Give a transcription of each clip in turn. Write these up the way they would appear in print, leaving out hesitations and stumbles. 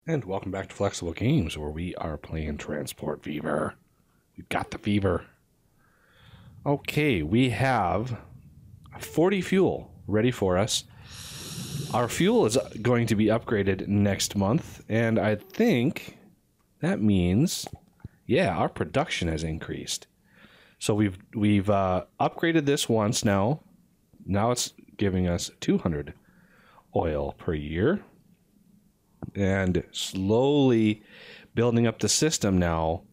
And welcome back to Flexible Games, where we are playing Transport Fever. We've got the fever. Okay, we have 40 fuel ready for us. Our fuel is going to be upgraded next month, and I think that means, yeah, our production has increased. So we've upgraded this once now. Now it's giving us 200 oil per year. And slowly building up the system now.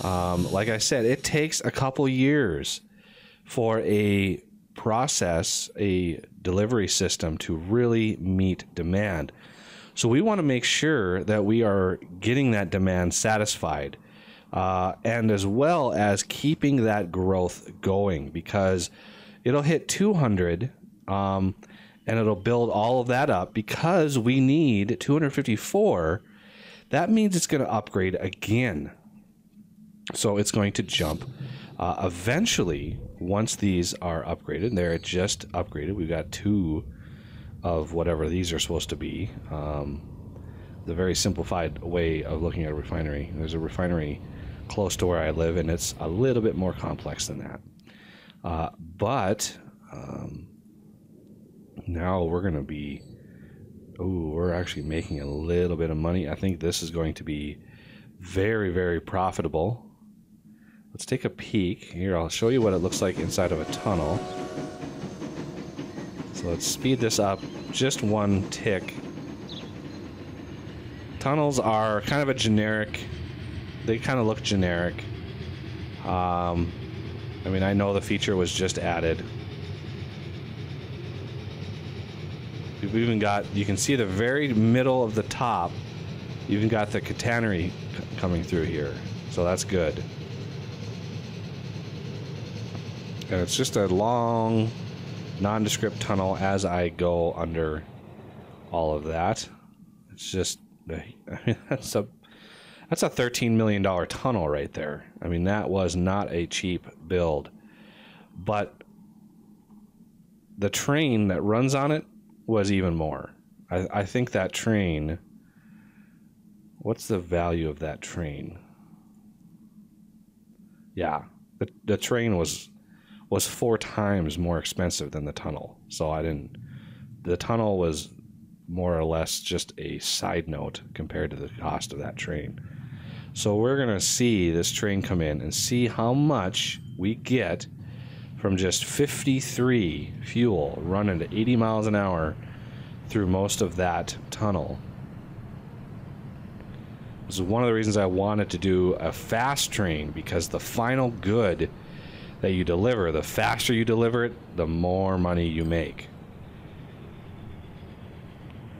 Like I said, it takes a couple years for a delivery system to really meet demand. So we want to make sure that we are getting that demand satisfied, and as well as keeping that growth going, because it'll hit 200, and it'll build all of that up because we need 254. That means it's going to upgrade again. So it's going to jump. Eventually, once these are upgraded, they're just upgraded. We've got 2 of whatever these are supposed to be. The very simplified way of looking at a refinery. There's a refinery close to where I live, and it's a little bit more complex than that. But now we're going to be... we're actually making a little bit of money. I think this is going to be very, very profitable. Let's take a peek. Here, I'll show you what it looks like inside of a tunnel. So let's speed this up just one tick. Tunnels are kind of a generic... They kind of look generic. I mean, I know the feature was just added. We've even got... You can see the very middle of the top. You even got the catenary coming through here. So that's good. And it's just a long, nondescript tunnel as I go under all of that. It's just, I mean, that's a $13 million tunnel right there. I mean, that was not a cheap build. But the train that runs on it was even more. I think that train... What's the value of that train? Yeah, the train was 4 times more expensive than the tunnel. So the tunnel was more or less just a side note compared to the cost of that train. So we're going to see this train come in and see how much we get from just 53 fuel running at 80 miles an hour through most of that tunnel. This is one of the reasons I wanted to do a fast train, because the final good that you deliver, the faster you deliver it, the more money you make.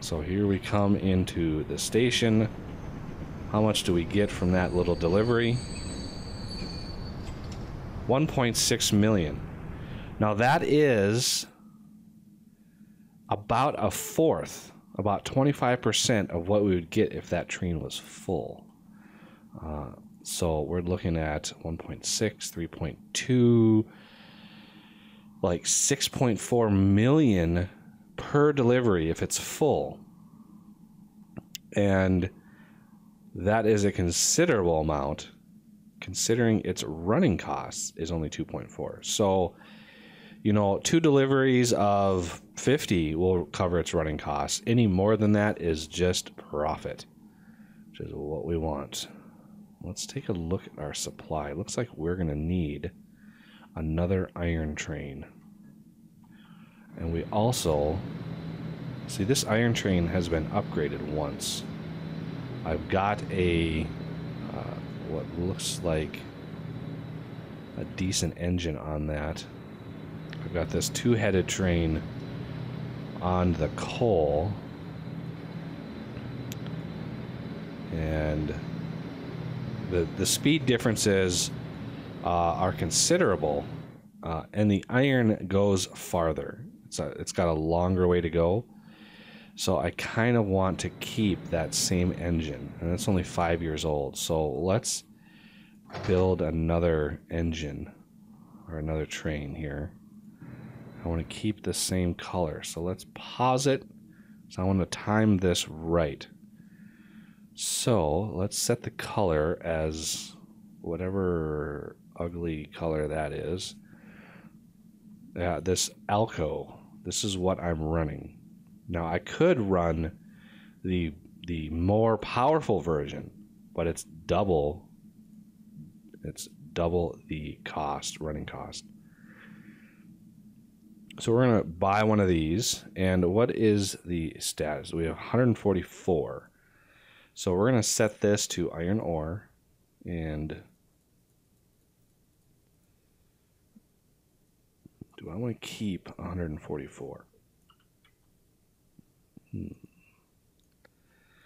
So here we come into the station. How much do we get from that little delivery? 1.6 million. Now that is about a fourth, about 25% of what we would get if that train was full. So we're looking at 1.6, 3.2, like 6.4 million per delivery if it's full. And that is a considerable amount, considering its running costs is only 2.4. So, 2 deliveries of 50 will cover its running costs. Any more than that is just profit, which is what we want. Let's take a look at our supply. It looks like we're going to need another iron train. And we also... See, this iron train has been upgraded once. I've got what looks like a decent engine on that. I've got this 2-headed train on the coal. And the speed differences are considerable, and the iron goes farther. It's got a longer way to go. So I kind of want to keep that same engine, and it's only 5 years old. So let's build another engine or another train here. I want to keep the same color. So let's pause it. So I want to time this right. So let's set the color as whatever ugly color that is. This Alco, this is what I'm running. Now I could run the more powerful version, but it's double the cost, running cost. So we're going to buy one of these, and what is the status? We have 144. So we're going to set this to iron ore, and do I want to keep 144?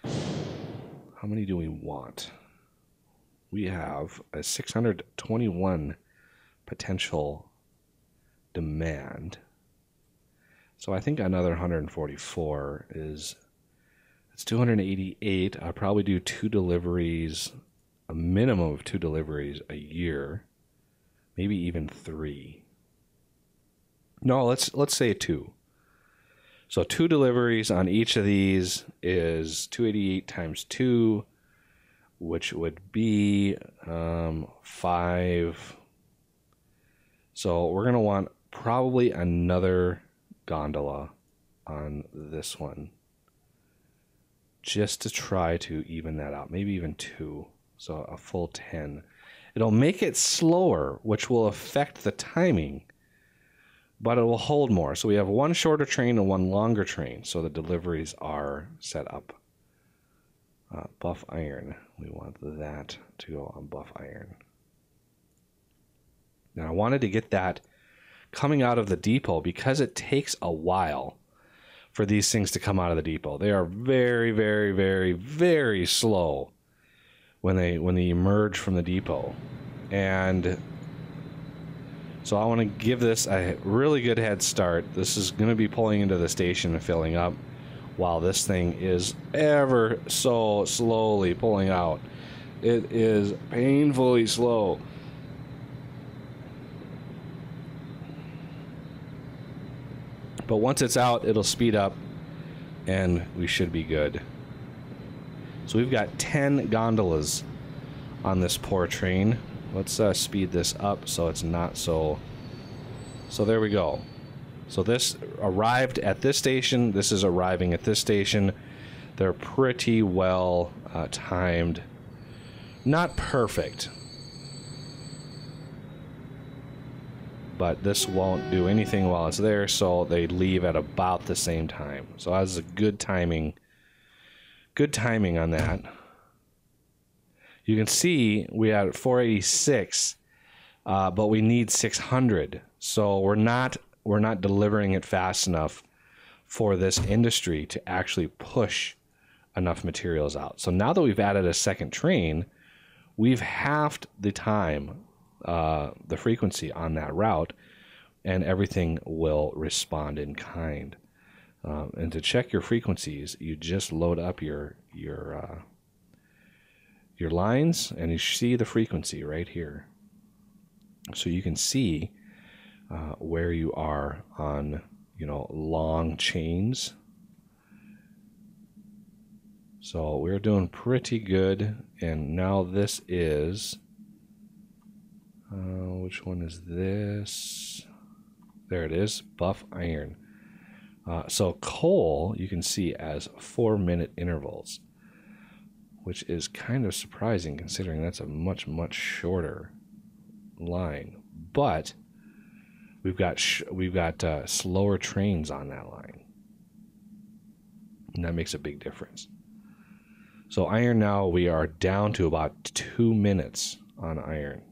How many do we want? We have a 621 potential demand. So I think another 144 is, it's 288. I'll probably do 2 deliveries, a minimum of 2 deliveries a year, maybe even 3. No, let's say 2. So 2 deliveries on each of these is 288 times 2, which would be 5. So we're going to want probably another gondola on this one, just to try to even that out. Maybe even 2, so a full 10. It'll make it slower, which will affect the timing, but it will hold more. So we have 1 shorter train and 1 longer train, so the deliveries are set up. Buff iron, we want that to go on buff iron. Now I wanted to get that coming out of the depot because it takes a while for these things to come out of the depot. They are very, very, very, very slow when they emerge from the depot. And so I want to give this a really good head start. This is going to be pulling into the station and filling up while this thing is ever so slowly pulling out. It is painfully slow. But once it's out, it'll speed up and we should be good. So we've got 10 gondolas on this poor train. Let's speed this up so it's not so... So there we go. So this arrived at this station. This is arriving at this station. They're pretty well timed. Not perfect, but this won't do anything while it's there, so they leave at about the same time. So that's a good timing. Good timing on that. You can see we had 486, but we need 600. So we're not delivering it fast enough for this industry to actually push enough materials out. So now that we've added a second train, we've halved the time, the frequency on that route, and everything will respond in kind. And to check your frequencies, you just load up your lines, and you see the frequency right here. So you can see where you are on, long chains. So we're doing pretty good. And now this is, which one is this? There it is, buff iron. So coal, you can see as 4-minute intervals, which is kind of surprising considering that's a much, much shorter line. But we've got slower trains on that line, and that makes a big difference. So iron now, we are down to about 2 minutes on iron.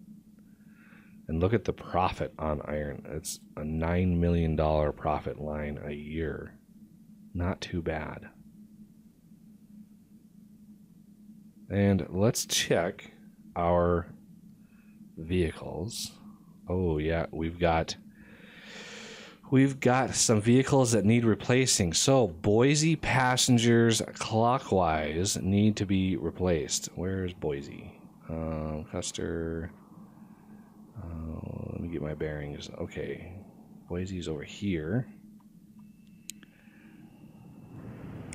And look at the profit on iron. It's a $9 million profit line a year. Not too bad. And let's check our vehicles. Oh yeah, we've got some vehicles that need replacing. So Boise passengers clockwise need to be replaced. Where's Boise? Custer. Let me get my bearings. Okay, Boise's over here.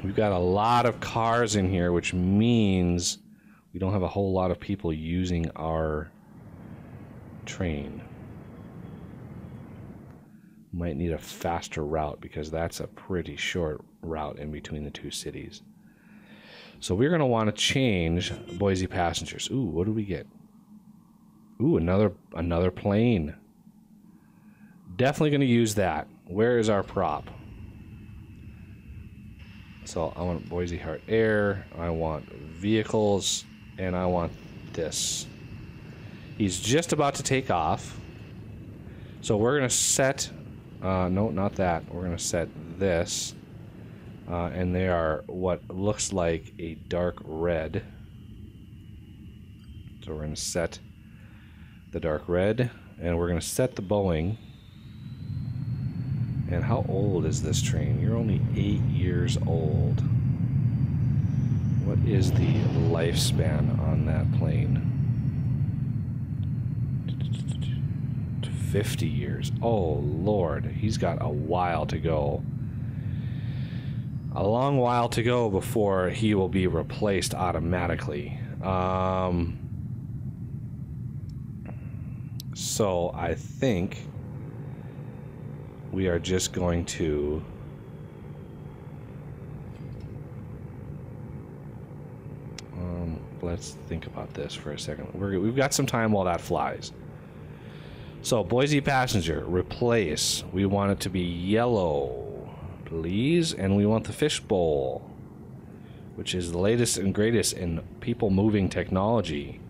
We've got a lot of cars in here, which means We don't have a whole lot of people using our train. Might need a faster route because that's a pretty short route in between the two cities. So we're going to want to change Boise passengers. Ooh, what do we get? Ooh, another plane. Definitely going to use that. Where is our prop? So I want Boise Heart Air, I want vehicles, and I want this. He's just about to take off. So we're going to set... no, not that. We're going to set this. And they are what looks like a dark red. So we're going to set the dark red. And we're going to set the Boeing. And how old is this train? You're only 8 years old. What is the lifespan on that plane? 50 years. Oh, Lord. He's got a while to go. A long while to go before he will be replaced automatically. So I think we are just going to let's think about this for a second. We've got some time while that flies. So Boise passenger, replace. We want it to be yellow, please, and we want the fishbowl, which is the latest and greatest in people moving technology.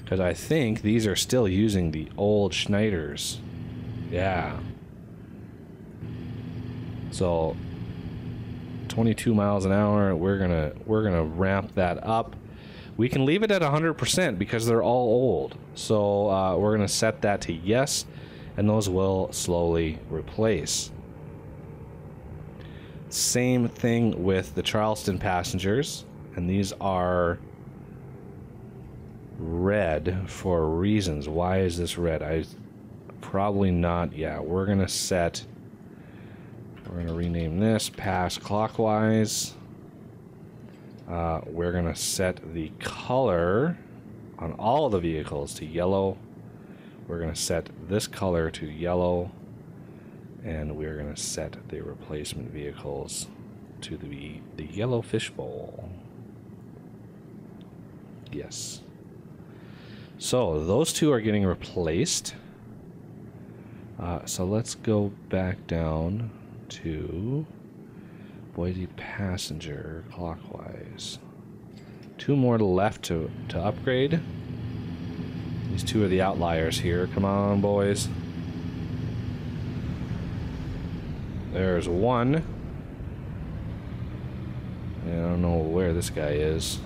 Because I think these are still using the old Schneiders. Yeah. So 22 miles an hour, we're gonna ramp that up. We can leave it at 100% because they're all old. So we're gonna set that to yes, and those will slowly replace. Same thing with the Charleston passengers, and these are red for reasons. Why is this red? Probably not. Yeah, we're gonna rename this pass clockwise. We're gonna set the color on all of the vehicles to yellow. We're gonna set this color to yellow, and we're gonna set the replacement vehicles to the yellow fishbowl. Yes. So those two are getting replaced. So let's go back down to Boise passenger clockwise. Two more left to upgrade. These two are the outliers here. Come on, boys. There's one. I don't know where this guy is.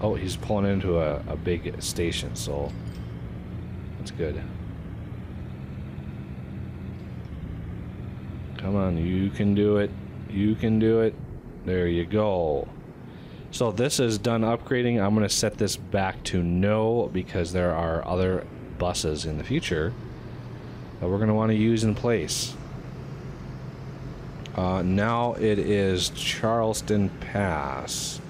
Oh, he's pulling into a big station, so that's good. Come on, you can do it. You can do it. There you go. So this is done upgrading. I'm going to set this back to no because there are other buses in the future that we're going to want to use in place. Now it is Charleston Pass.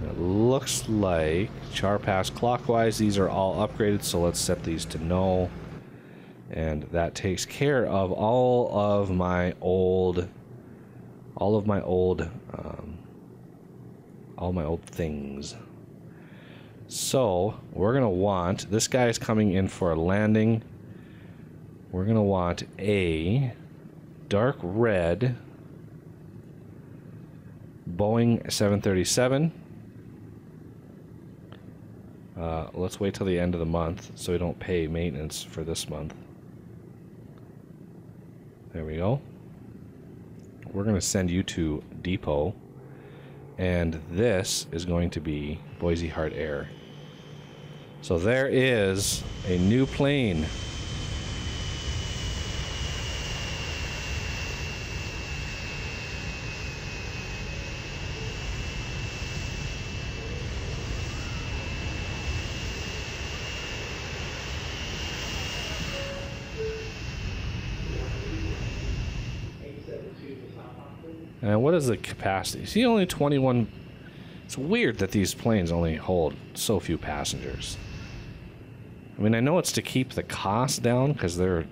It looks like Char Pass clockwise. These are all upgraded, so let's set these to no. And that takes care of all of my old things. So we're gonna want, this guy is coming in for a landing. We're gonna want a dark red Boeing 737. Let's wait till the end of the month so we don't pay maintenance for this month. There we go. We're going to send you to Depot, and this is going to be Boise Heart Air. So there is a new plane. And what is the capacity? See, only 21 It's weird that these planes only hold so few passengers. I mean, I know it's to keep the cost down, because they're...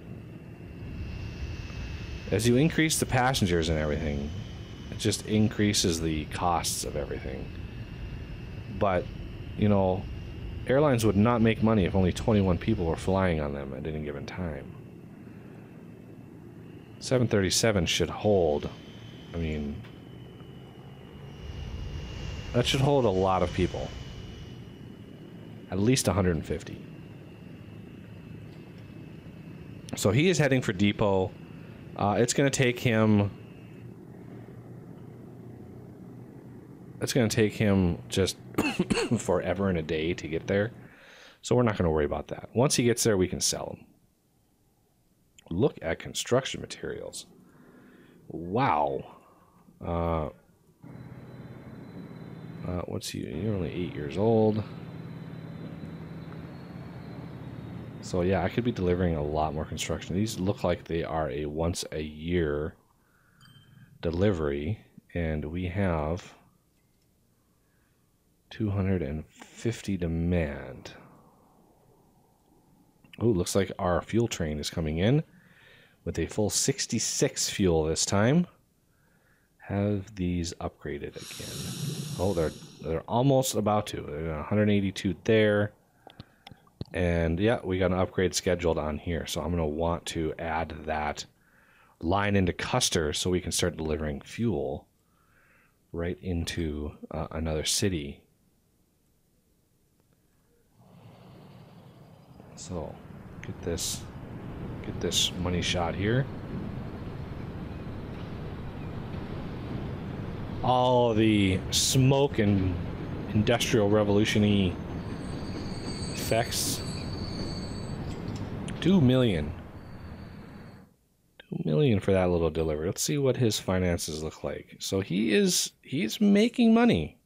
As you increase the passengers and everything, it just increases the costs of everything. But, you know, airlines would not make money if only 21 people were flying on them at any given time. 737 should hold, I mean, that should hold a lot of people. At least 150. So he is heading for depot. It's going to take him... It's going to take him just forever and a day to get there. So we're not going to worry about that. Once he gets there, we can sell him. Look at construction materials. Wow. What's he? You're only 8 years old. So yeah, I could be delivering a lot more construction. These look like they are a once a year delivery, and we have 250 demand. Oh, looks like our fuel train is coming in with a full 66 fuel this time. Have these upgraded again. Oh, they're almost about to. They're 182 there. And yeah, we got an upgrade scheduled on here. So I'm going to want to add that line into Custer so we can start delivering fuel right into another city. So get this money shot here. All the smoke and industrial revolution-y effects. 2 million. 2 million for that little delivery. Let's see what his finances look like. So he's making money.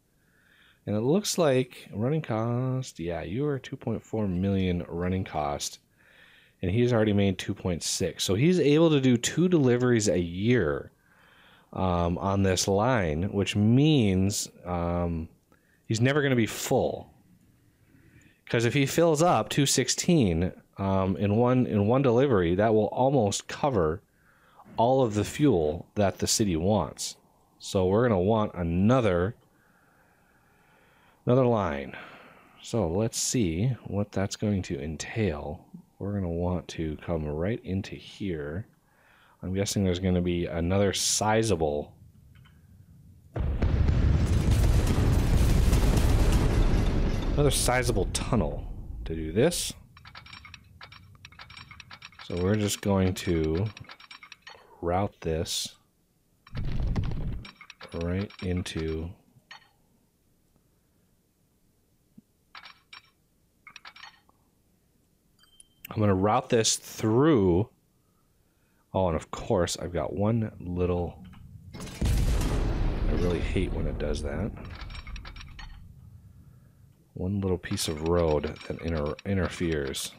And it looks like running cost, yeah, you are 2.4 million running cost. And he's already made 2.6. So he's able to do 2 deliveries a year on this line, which means he's never going to be full. Because if he fills up 216 in one delivery, that will almost cover all of the fuel that the city wants. So we're going to want another line. So let's see what that's going to entail. We're going to want to come right into here. I'm guessing there's going to be another sizable tunnel to do this. So we're just going to route this right into I'm going to route this through. Oh, and of course, I've got one little... I really hate when it does that. One little piece of road that interferes.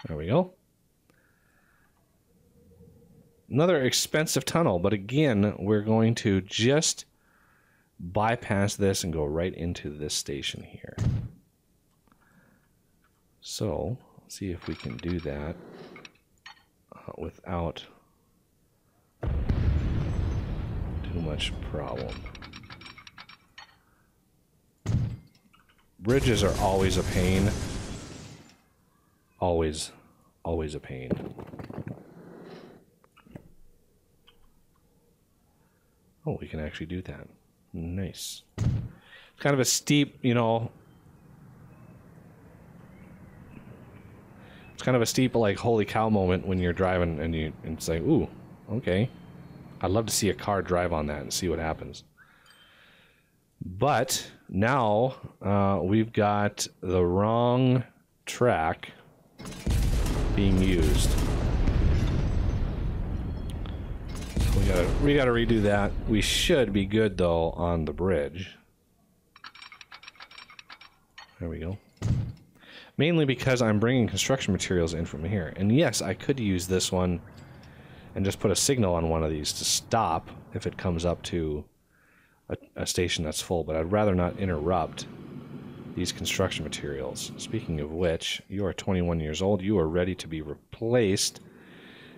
There we go. Another expensive tunnel, but again, we're going to just bypass this and go right into this station here. So, let's see if we can do that without too much problem. Bridges are always a pain. Always a pain. Oh, we can actually do that. Nice. It's kind of a steep, you know... It's kind of a steep, like, holy cow moment when you're driving and it's like, ooh, okay. I'd love to see a car drive on that and see what happens. But now we've got the wrong track being used. We gotta redo that. We should be good though on the bridge. There we go. mainly because I'm bringing construction materials in from here. And yes, I could use this one and just put a signal on one of these to stop if it comes up to a station that's full, but I'd rather not interrupt these construction materials. Speaking of which, you are 21 years old, you are ready to be replaced,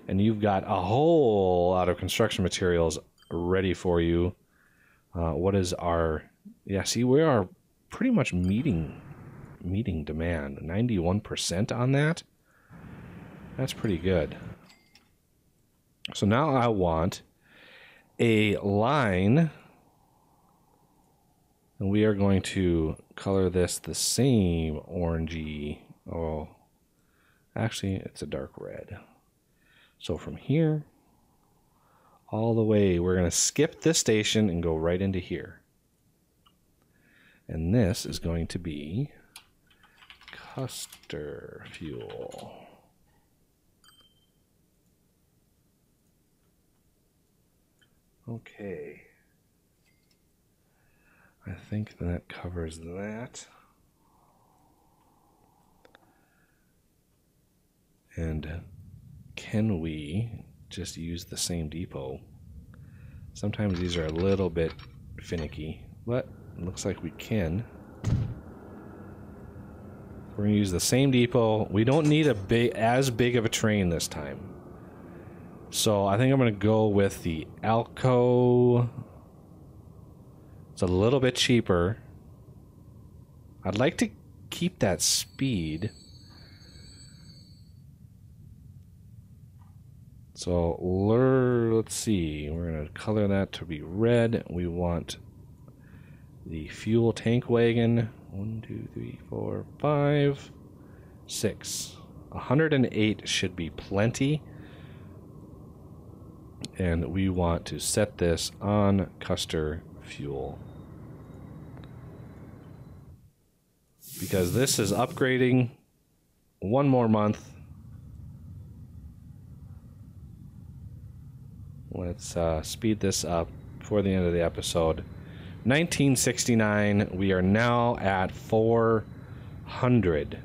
and you've got a whole lot of construction materials ready for you. What is our... Yeah, see, we are pretty much meeting demand. 91% on that. That's pretty good. So now I want a line, and we are going to color this the same orangey. Oh, actually, it's a dark red. So from here all the way, we're going to skip this station and go right into here. And this is going to be Custer fuel. Okay. I think that covers that. And can we just use the same depot? Sometimes these are a little bit finicky, but it looks like we can. We're going to use the same depot. We don't need as big of a train this time. So I think I'm going to go with the Alco. It's a little bit cheaper. I'd like to keep that speed. So let's see. We're going to color that to be red. We want the fuel tank wagon. 1, 2, 3, 4, 5, 6. 108 should be plenty. And we want to set this on Custer fuel, because this is upgrading one more month. Let's speed this up before the end of the episode. 1969, we are now at 400.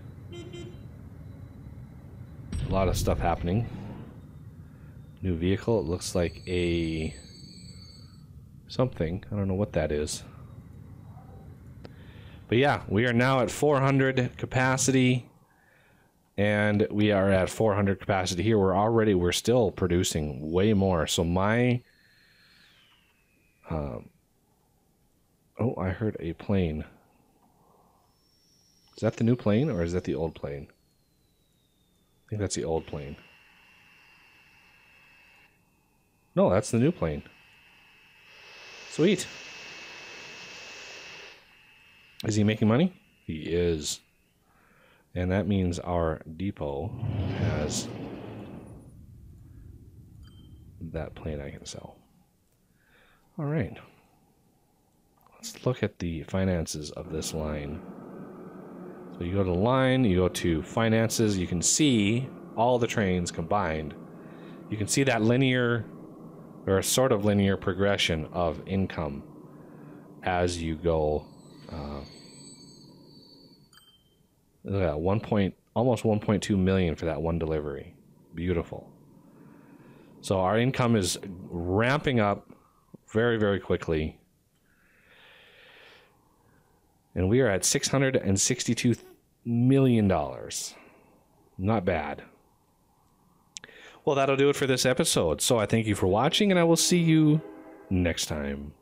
A lot of stuff happening. New vehicle, it looks like a something. I don't know what that is. But yeah, we are now at 400 capacity, and we are at 400 capacity here. We're still producing way more. So my oh, I heard a plane. Is that the new plane, or is that the old plane? I think that's the old plane. No, that's the new plane. Sweet. Is he making money? He is. And that means our depot has that plane I can sell. All right. Let's look at the finances of this line. So you go to the line, you go to finances, you can see all the trains combined. You can see that linear, or a sort of linear progression of income as you go. Look at that, almost 1.2 million for that one delivery. Beautiful. So our income is ramping up very, very quickly. And we are at $662 million. Not bad. Well, that'll do it for this episode. So I thank you for watching, and I will see you next time.